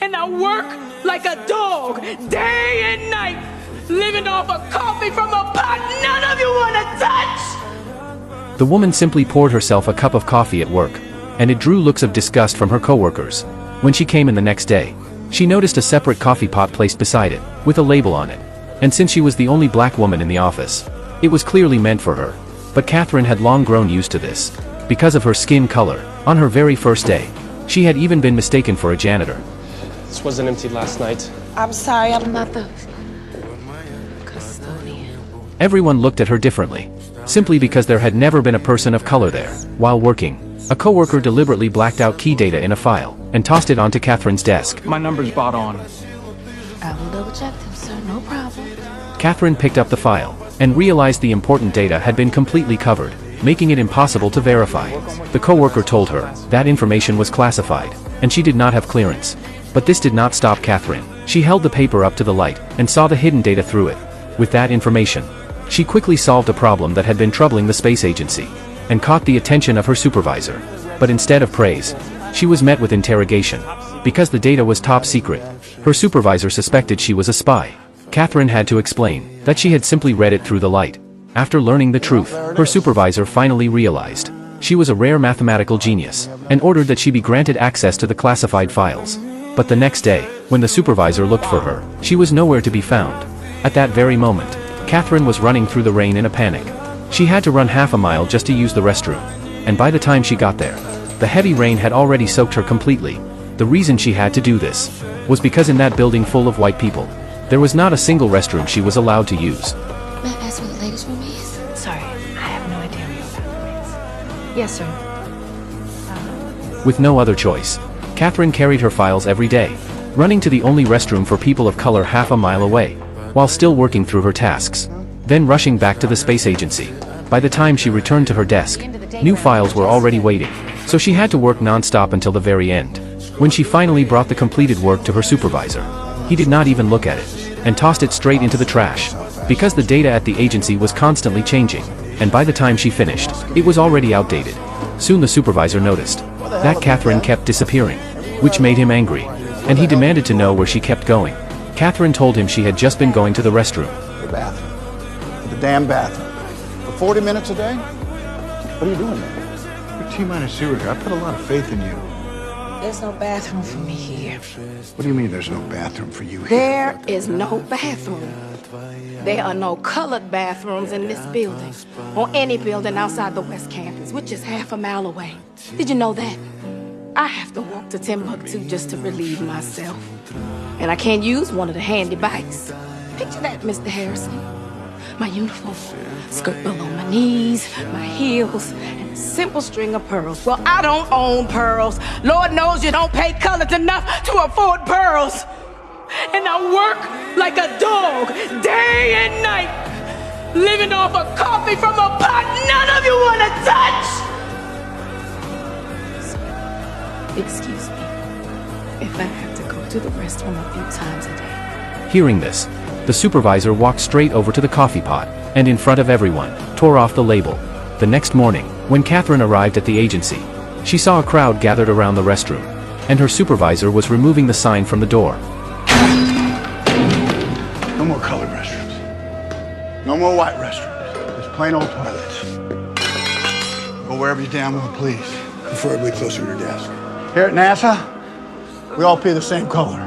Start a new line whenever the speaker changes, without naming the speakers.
and I work like a dog, day and night, living off of coffee from a pot none of you want to touch!
The woman simply poured herself a cup of coffee at work, and it drew looks of disgust from her coworkers. When she came in the next day, she noticed a separate coffee pot placed beside it, with a label on it. And since she was the only black woman in the office, it was clearly meant for her. But Catherine had long grown used to this. Because of her skin color, on her very first day, she had even been mistaken for a janitor.
This wasn't emptied last night.
I'm sorry, I'm not the custodian.
Everyone looked at her differently, simply because there had never been a person of color there. While working, a coworker deliberately blacked out key data in a file and tossed it onto Catherine's desk.
My number's spot on.
I will double check them, sir, no problem.
Catherine picked up the file and realized the important data had been completely covered, making it impossible to verify. The coworker told her that information was classified, and she did not have clearance. But this did not stop Catherine. She held the paper up to the light and saw the hidden data through it. With that information, she quickly solved a problem that had been troubling the space agency, and caught the attention of her supervisor. But instead of praise, she was met with interrogation. Because the data was top secret, her supervisor suspected she was a spy. Catherine had to explain that she had simply read it through the light. After learning the truth, her supervisor finally realized she was a rare mathematical genius, and ordered that she be granted access to the classified files. But the next day, when the supervisor looked for her, she was nowhere to be found. At that very moment, Catherine was running through the rain in a panic. She had to run half a mile just to use the restroom. And by the time she got there, the heavy rain had already soaked her completely. The reason she had to do this was because in that building full of white people, there was not a single restroom she was allowed to use.
May I ask where the ladies' room is? Sorry, I have no idea where your bathroom is. Yes, sir.
With no other choice, Catherine carried her files every day, running to the only restroom for people of color half a mile away, while still working through her tasks, then rushing back to the space agency. By the time she returned to her desk, new files were already waiting, so she had to work non-stop until the very end. When she finally brought the completed work to her supervisor, he did not even look at it, and tossed it straight into the trash. Because the data at the agency was constantly changing, and by the time she finished, it was already outdated. Soon the supervisor noticed that Catherine kept disappearing, which made him angry, and he demanded to know where she kept going. Catherine told him she had just been going to the restroom.
The bathroom. The damn bathroom. For 40 minutes a day? What are you doing there?
You're T-minus zero here. I put a lot of faith in you.
There's no bathroom for me here.
What do you mean there's no bathroom for you here?
There is no bathroom. There are no colored bathrooms in this building, or any building outside the West Campus, which is half a mile away. Did you know that? I have to walk to Timbuktu just to relieve myself. And I can't use one of the handy bikes. Picture that, Mr. Harrison. My uniform, skirt below my knees, my heels, and a simple string of pearls. Well, I don't own pearls. Lord knows you don't pay colors enough to afford pearls. And I work like a dog, day and night, living off of coffee from a pot none of you want to touch! Excuse me if I have to go to the restroom a few times a day.
Hearing this, the supervisor walked straight over to the coffee pot, and in front of everyone, tore off the label. The next morning, when Catherine arrived at the agency, she saw a crowd gathered around the restroom, and her supervisor was removing the sign from the door.
No more colored restrooms. No more white restrooms. Just plain old toilets. Go wherever you damn well please. Preferably closer to your desk.
Here at NASA, we all pee the same color.